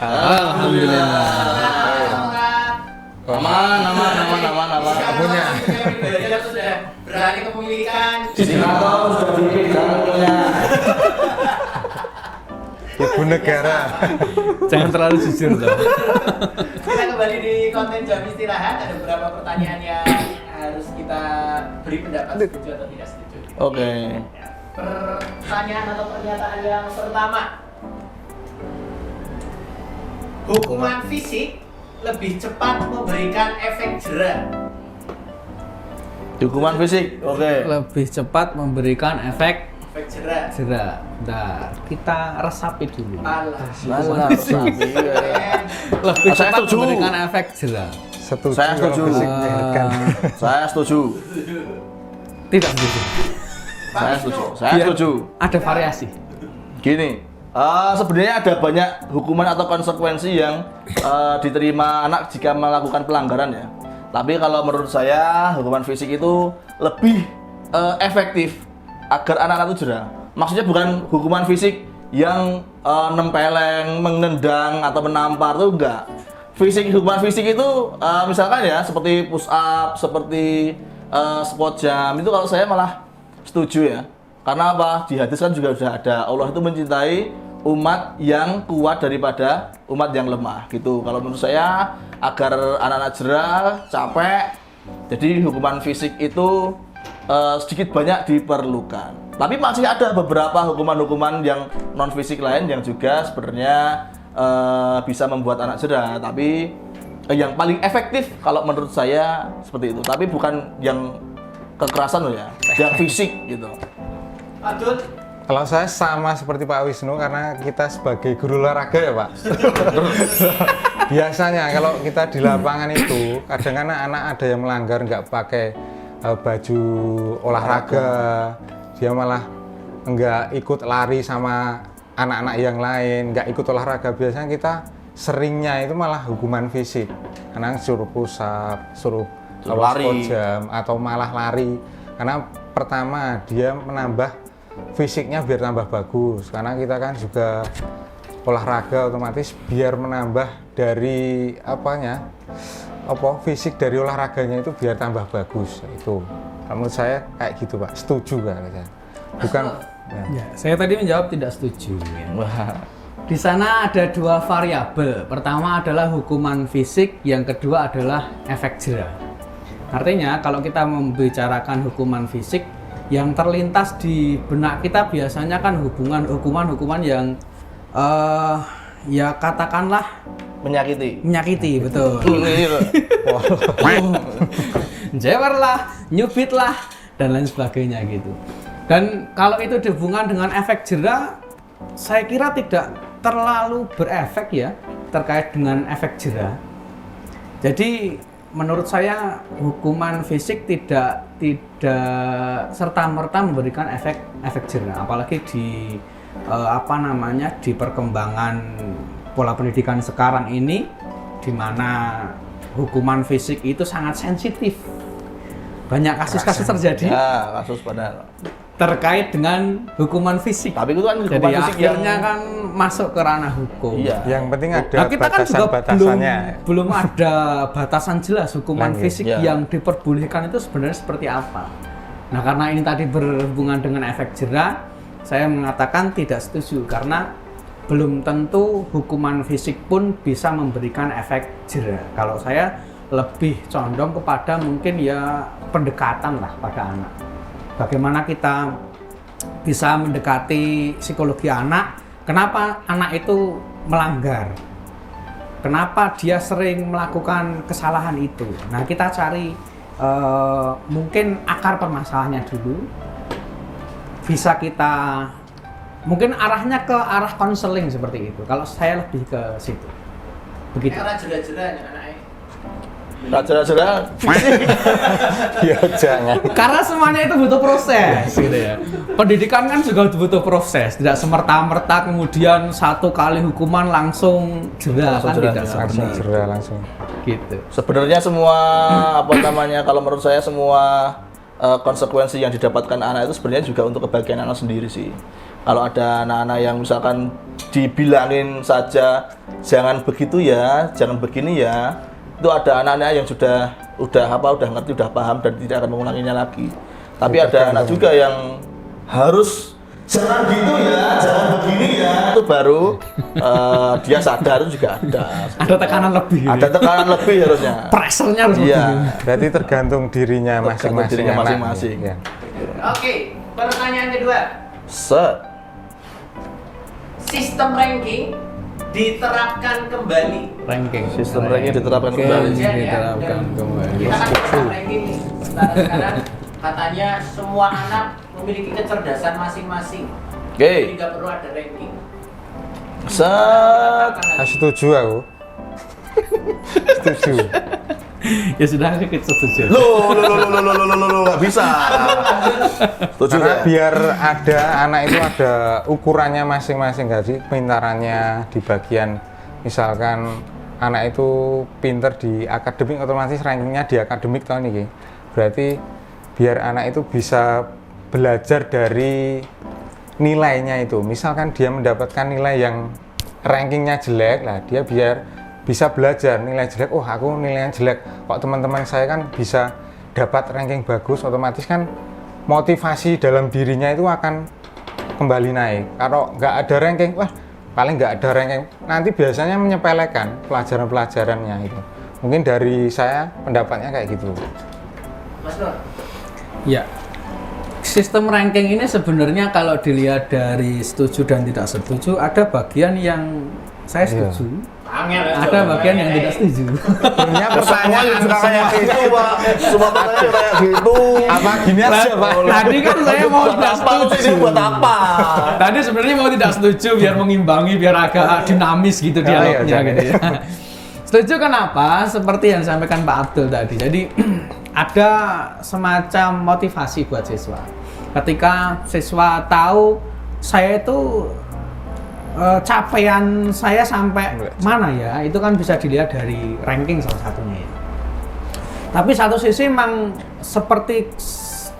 Alhamdulillah. Aman. Punya. Sudah beralih kepemilikan. Atau sudah dipegang punya. Ibu negara. Jangan terlalu jujur loh. Kita kembali di konten jam istirahat. Ada beberapa pertanyaan yang harus kita beri pendapat setuju atau tidak setuju. Oke. Ya. Pertanyaan atau pernyataan yang pertama. Hukuman fisik lebih cepat memberikan efek jera. Hukuman fisik. Oke. Lebih cepat memberikan efek Efek jera. jera. Nah, kita resapi dulu. Alah. Lebih Saya cepat setuju. memberikan efek jera. Setuju. Saya setuju. kalau fisik menyehatkan. Saya setuju. Tidak setuju. Saya setuju. Saya Biar setuju. Ada variasi. Gini, sebenarnya ada banyak hukuman atau konsekuensi yang diterima anak jika melakukan pelanggaran ya. Tapi kalau menurut saya hukuman fisik itu lebih efektif agar anak-anak itu jera. Maksudnya bukan hukuman fisik yang nempeleng, menendang atau menampar itu enggak. Hukuman fisik itu misalkan ya seperti push up, seperti squat jump itu kalau saya malah setuju ya. Karena apa? Di hadis kan juga sudah ada Allah itu mencintai umat yang kuat daripada umat yang lemah gitu. Kalau menurut saya agar anak-anak jera, capek, jadi hukuman fisik itu sedikit banyak diperlukan. Tapi masih ada beberapa hukuman-hukuman yang non fisik lain yang juga sebenarnya bisa membuat anak jera. Tapi yang paling efektif kalau menurut saya seperti itu. Tapi bukan yang kekerasan loh ya, yang fisik gitu. Adul. Kalau saya sama seperti Pak Wisnu karena kita sebagai guru olahraga ya Pak. Biasanya kalau kita di lapangan itu kadang anak-anak ada yang melanggar nggak pakai baju olahraga, dia malah nggak ikut lari sama anak-anak yang lain, nggak ikut olahraga. Biasanya kita seringnya itu malah hukuman fisik, karena suruh push up, suruh lari, squat jump, atau malah lari. Karena pertama dia menambah fisiknya biar tambah bagus, karena kita kan juga olahraga otomatis biar menambah dari fisik dari olahraganya itu biar tambah bagus. Itu menurut saya kayak gitu Pak, setuju kan? Bukan Ya, saya tadi menjawab tidak setuju. Ya. Wah. Di sana ada dua variabel. Pertama adalah hukuman fisik, yang kedua adalah efek jera. Artinya kalau kita membicarakan hukuman fisik, yang terlintas di benak kita biasanya kan hukuman yang ya katakanlah menyakiti, betul. Jewer lah, nyubit lah, dan lain sebagainya gitu. Dan kalau itu dihubungkan dengan efek jera, saya kira tidak terlalu berefek ya terkait dengan efek jera. Jadi menurut saya hukuman fisik tidak serta-merta memberikan efek jera, apalagi di di perkembangan pola pendidikan sekarang ini, di mana hukuman fisik itu sangat sensitif. Banyak kasus-kasus terjadi. Ya, kasus padahal. Terkait dengan hukuman fisik. Tapi itu kan hukuman jadi fisik akhirnya kan masuk ke ranah hukum. Iya. yang penting ada Nah, kita kan juga batasan-batasannya. belum ada batasan jelas hukuman Lanjut. fisik Ya. yang diperbolehkan itu sebenarnya seperti apa. Nah, karena ini tadi berhubungan dengan efek jera, saya mengatakan tidak setuju karena belum tentu hukuman fisik pun bisa memberikan efek jera. Kalau saya lebih condong kepada mungkin ya pendekatan lah pada anak. Bagaimana kita bisa mendekati psikologi anak, kenapa anak itu melanggar, kenapa dia sering melakukan kesalahan itu. Nah, kita cari mungkin akar permasalahannya dulu, bisa kita mungkin arahnya ke arah konseling seperti itu. Kalau saya lebih ke situ, begitu. Karena jera-jeranya anaknya. Jera-jera Ya jangan. Karena semuanya itu butuh proses, gitu ya. Pendidikan kan juga butuh proses, tidak semerta-merta kemudian satu kali hukuman langsung jera, kan jera, tidak seperti Langsung itu. jera langsung. Gitu. sebenarnya semua kalau menurut saya semua konsekuensi yang didapatkan anak itu sebenarnya juga untuk kebahagiaan anak sendiri sih. Kalau ada anak-anak yang misalkan dibilangin saja jangan begitu ya, jangan begini ya, itu ada anak-anak yang udah ngerti, udah paham dan tidak akan mengulanginya lagi. Tapi ada anak juga yang harus jangan gitu ya, jangan begini ya, itu baru dia sadar itu juga ada. Ada tekanan lebih. Ada tekanan lebih harusnya. Pressure-nya harus Iya. lebih. Berarti tergantung dirinya masing-masing. dirinya anak. masing-masing. Ya. Oke, pertanyaan kedua. Set. Sistem ranking diterapkan kembali. Ranking. Sistem ranking diterapkan Oke, kembali. diterapkan kembali. Kita kan sistem ranking nih. Sekarang katanya semua anak memiliki kecerdasan masing-masing. Oke. Jadi nggak perlu ada ranking. Set. Setuju aku. Setuju. Ya sudah, kita setuju. Loh, nggak bisa. Setuju Karena ya? biar ada anak itu ada ukurannya masing-masing, nggak sih? Pintarannya di bagian misalkan anak itu pinter di akademik, otomatis rankingnya di akademik tahun ini. Berarti biar anak itu bisa belajar dari nilainya itu. Misalkan dia mendapatkan nilai yang rankingnya jelek, lah dia biar bisa belajar nilai jelek. Oh, aku nilainya jelek, kok teman-teman saya kan bisa dapat ranking bagus, otomatis kan motivasi dalam dirinya itu akan kembali naik. Kalau nggak ada ranking, wah paling nggak ada ranking, nanti biasanya menyepelekan pelajaran-pelajarannya itu. Mungkin dari saya pendapatnya kayak gitu. Mas Nur. Ya. Sistem ranking ini sebenarnya kalau dilihat dari setuju dan tidak setuju, ada bagian yang saya setuju. Angel ya, Ada coba. bagian yang tidak setuju. Sebenarnya Pertanyaan juga kayak gitu, Pak. Semua pertanyaan kayak gitu. apa gini aja, Pak? Tadi kan saya mau Buat tidak apa? Ini setuju. buat apa? Tadi sebenarnya mau tidak setuju biar mengimbangi, biar agak dinamis gitu iya, dialognya jangan. gitu ya. Setuju kenapa? Seperti yang disampaikan Pak Abdul tadi. Jadi ada semacam motivasi buat siswa. Ketika siswa tahu saya itu capaian saya sampai mana ya, itu kan bisa dilihat dari ranking salah satunya ya. Tapi satu sisi memang seperti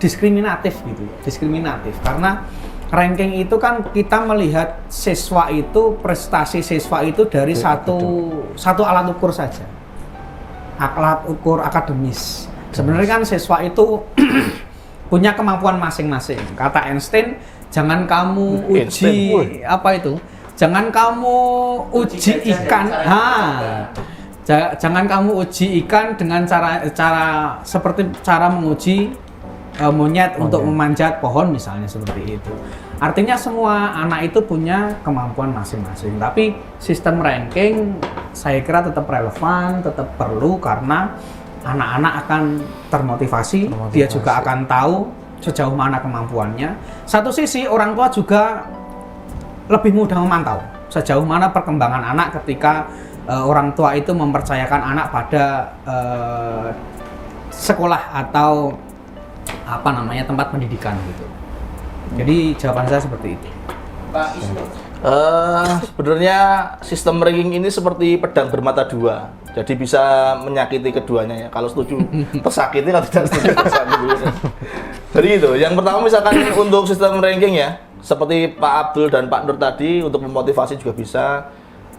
diskriminatif gitu, diskriminatif karena ranking itu kan kita melihat siswa itu, prestasi siswa itu dari satu alat ukur saja, alat ukur akademis. Sebenarnya kan siswa itu punya kemampuan masing-masing. Kata Einstein, jangan kamu uji apa itu? Jangan kamu uji ikan. Jangan kamu uji ikan dengan cara seperti cara menguji monyet untuk memanjat pohon misalnya, seperti itu. Artinya semua anak itu punya kemampuan masing-masing. Tapi sistem ranking saya kira tetap relevan, tetap perlu karena anak-anak akan termotivasi, dia juga akan tahu sejauh mana kemampuannya. Satu sisi orang tua juga lebih mudah memantau sejauh mana perkembangan anak ketika orang tua itu mempercayakan anak pada sekolah atau apa namanya tempat pendidikan gitu. Jadi jawaban saya seperti itu. Pak Isnu. Sebenarnya sistem ranking ini seperti pedang bermata dua. Jadi bisa menyakiti keduanya ya. Kalau setuju tersakiti, kalau tidak setuju tersakiti. Jadi itu. Yang pertama misalkan untuk sistem ranking ya, seperti Pak Abdul dan Pak Nur tadi untuk memotivasi juga bisa.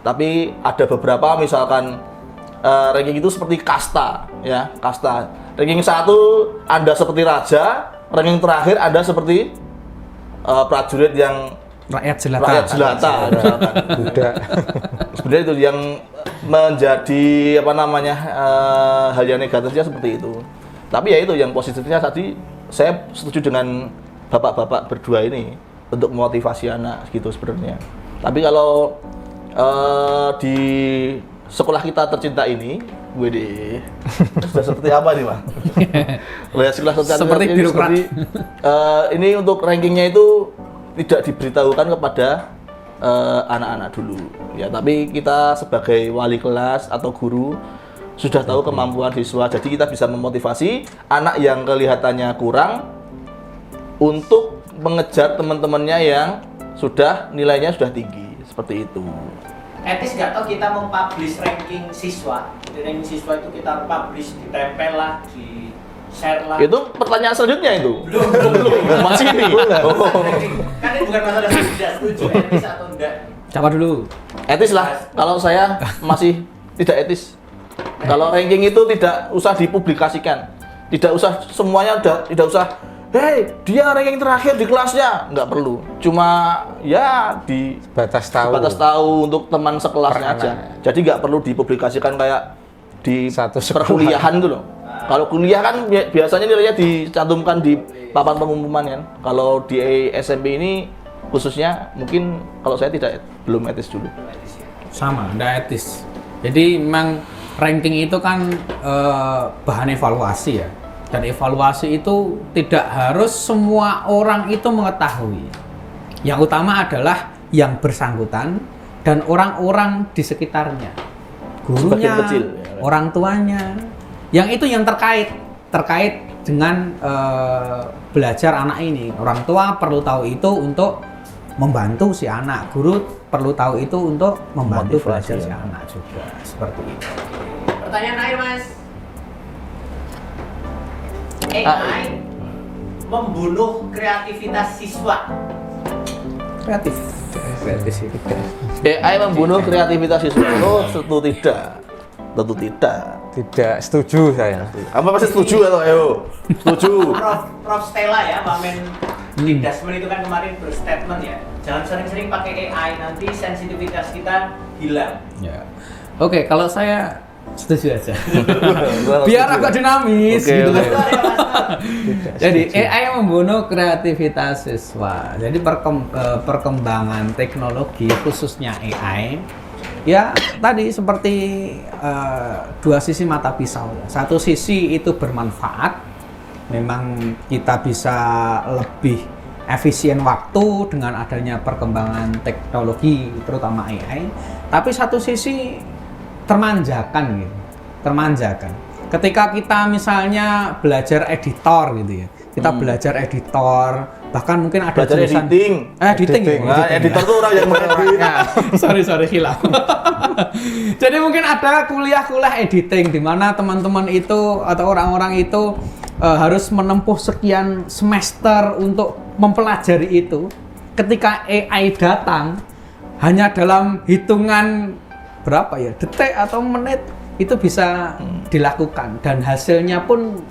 Tapi ada beberapa misalkan ranking itu seperti kasta ya, kasta. Ranking 1 Anda seperti raja, ranking terakhir Anda seperti prajurit yang Rakyat jelata. rakyat jelata misalkan. Budak. Sebenarnya itu yang menjadi apa namanya hal yang negatifnya seperti itu. Tapi ya itu yang positifnya tadi saya setuju dengan bapak-bapak berdua ini untuk memotivasi anak gitu sebenarnya. Tapi kalau di sekolah kita tercinta ini, wede, sudah seperti apa nih, Pak? Lihat sekolah tercinta Seperti ini birokrat. ini untuk rankingnya itu tidak diberitahukan kepada anak-anak dulu ya, tapi kita sebagai wali kelas atau guru sudah tahu kemampuan siswa, jadi kita bisa memotivasi anak yang kelihatannya kurang untuk mengejar teman-temannya yang sudah nilainya sudah tinggi, seperti itu. Etis nggak tau kita mempublish ranking siswa. Jadi ranking siswa itu kita publish, ditempel lah di share lah. Itu pertanyaan selanjutnya itu. Belum. Masih ini. Oh. Kan ini bukan masalah tidak setuju etis atau enggak. Siapa dulu? Etis lah. Kalau saya masih tidak etis. Kalau ranking itu tidak usah dipublikasikan. Tidak usah semuanya tidak usah. Hei, dia ranking terakhir di kelasnya. Nggak perlu. Cuma ya di Batas tahu. batas tahu untuk teman sekelasnya Per aja. anak. Jadi nggak perlu dipublikasikan kayak di Satu sekolah. perkuliahan tuh loh. Kalau kuliah kan biasanya nilainya dicantumkan di papan pengumuman kan. Kalau di SMP ini khususnya mungkin kalau saya belum etis dulu. Sama, nggak etis. Jadi memang ranking itu kan bahan evaluasi ya. Dan evaluasi itu tidak harus semua orang itu mengetahui. Yang utama adalah yang bersangkutan dan orang-orang di sekitarnya. Gurunya, Sebagian kecil, ya. orang tuanya. Yang itu yang terkait dengan belajar anak ini. Orang tua perlu tahu itu untuk membantu si anak. Guru perlu tahu itu untuk membantu Motivasi, belajar ya. si anak juga. Seperti itu. Pertanyaan akhir, Mas. AI membunuh kreativitas siswa. Kreatif sih. AI membunuh kreativitas siswa. Oh, tentu tidak. Tentu tidak. Tidak setuju saya. Apa pasti setuju atau ayo? Setuju. Prof Stella ya, Wamen Dasmen itu kan kemarin berstatement ya. Jangan sering-sering pakai AI, nanti sensitivitas kita hilang. Ya. Oke, kalau saya setuju aja. Biar agak dinamis Oke, gitu oke. kan. Jadi AI membunuh kreativitas siswa. Jadi perkembangan teknologi khususnya AI ya tadi seperti dua sisi mata pisau. Satu sisi itu bermanfaat, memang kita bisa lebih efisien waktu dengan adanya perkembangan teknologi terutama AI. Tapi satu sisi termanjakan gitu, termanjakan. Ketika kita misalnya belajar editor gitu ya, kita belajar editor, bahkan mungkin ada Belajar jurusan editing. editing. Ya? Nah, editor tuh orang yang mengedit. sorry hilaf. Jadi mungkin ada kuliah-kuliah editing di mana teman-teman itu atau orang-orang itu harus menempuh sekian semester untuk mempelajari itu. Ketika AI datang, hanya dalam hitungan berapa ya, detik atau menit itu bisa dilakukan dan hasilnya pun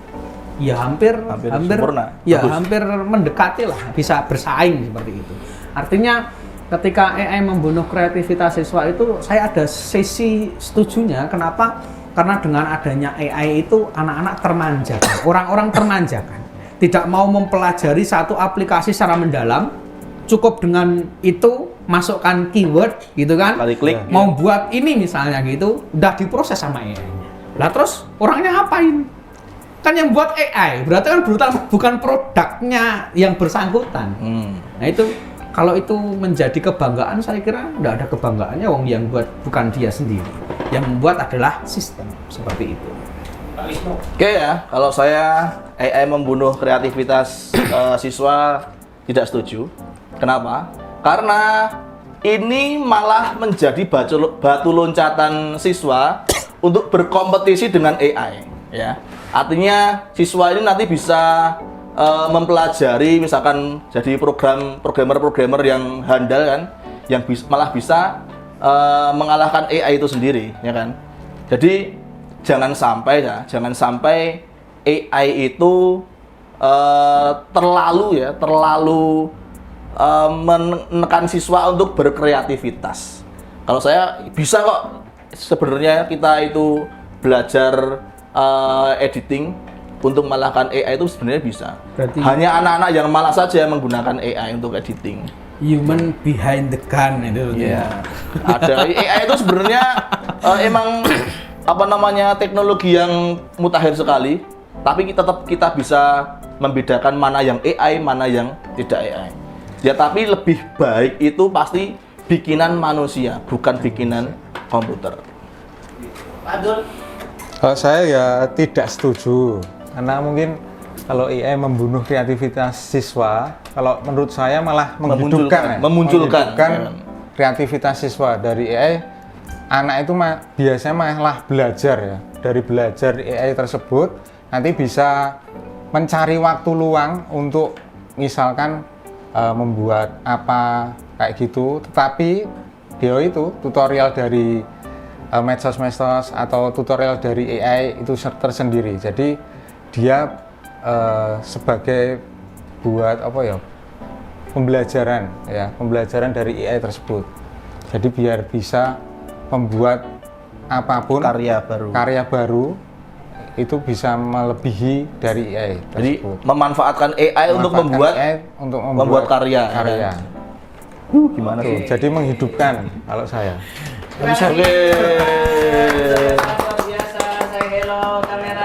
ya hampir sempurna. ya Bagus. hampir mendekati lah, bisa bersaing seperti itu. Artinya ketika AI membunuh kreativitas siswa itu saya ada sisi setujunya. Kenapa? Karena dengan adanya AI itu anak-anak termanjakan, orang-orang termanjakan, tidak mau mempelajari satu aplikasi secara mendalam, cukup dengan itu masukkan keyword gitu kan, Klik. mau buat ini misalnya gitu, udah diproses sama AI. Lah terus orangnya ngapain? Kan yang buat AI, berarti kan bukan produknya yang bersangkutan. Nah itu kalau itu menjadi kebanggaan, saya kira nggak ada kebanggaannya, wong yang buat bukan dia sendiri. Yang membuat adalah sistem seperti itu. Pak Wisnu. Oke ya, kalau saya AI membunuh kreativitas siswa tidak setuju. Kenapa? Karena ini malah menjadi batu loncatan siswa untuk berkompetisi dengan AI. Ya, artinya siswa ini nanti bisa mempelajari, misalkan jadi programmer yang handal kan, yang malah bisa mengalahkan AI itu sendiri, ya kan? Jadi jangan sampai AI itu terlalu menekan siswa untuk berkreativitas. Kalau saya bisa kok sebenarnya kita itu belajar editing untuk mengalahkan AI itu sebenarnya bisa. Berarti- hanya anak-anak yang malas saja yang menggunakan AI untuk editing. Human behind the gun itu. Iya. Ada AI itu sebenarnya emang teknologi yang mutakhir sekali, tapi kita bisa membedakan mana yang AI, mana yang tidak AI. Ya tapi lebih baik itu pasti bikinan manusia, bukan bikinan komputer. Pak Abdul. Kalau saya ya tidak setuju, karena mungkin kalau AI membunuh kreativitas siswa, kalau menurut saya malah Memunculkan. memunculkan Ya. kreativitas siswa dari AI. Anak itu biasanya malah belajar ya, dari belajar AI tersebut nanti bisa mencari waktu luang untuk misalkan membuat apa kayak gitu, tetapi dia itu tutorial dari medsos-medsos atau tutorial dari AI itu tersendiri. Jadi dia sebagai buat apa ya, pembelajaran dari AI tersebut. Jadi biar bisa membuat apapun karya baru itu bisa melebihi dari AI Jadi tersebut. memanfaatkan AI untuk membuat AI untuk membuat karya. karya. Gimana tuh? Jadi menghidupkan kalau saya. Terima kasih. Oke. Luar biasa, saya Hello kamera.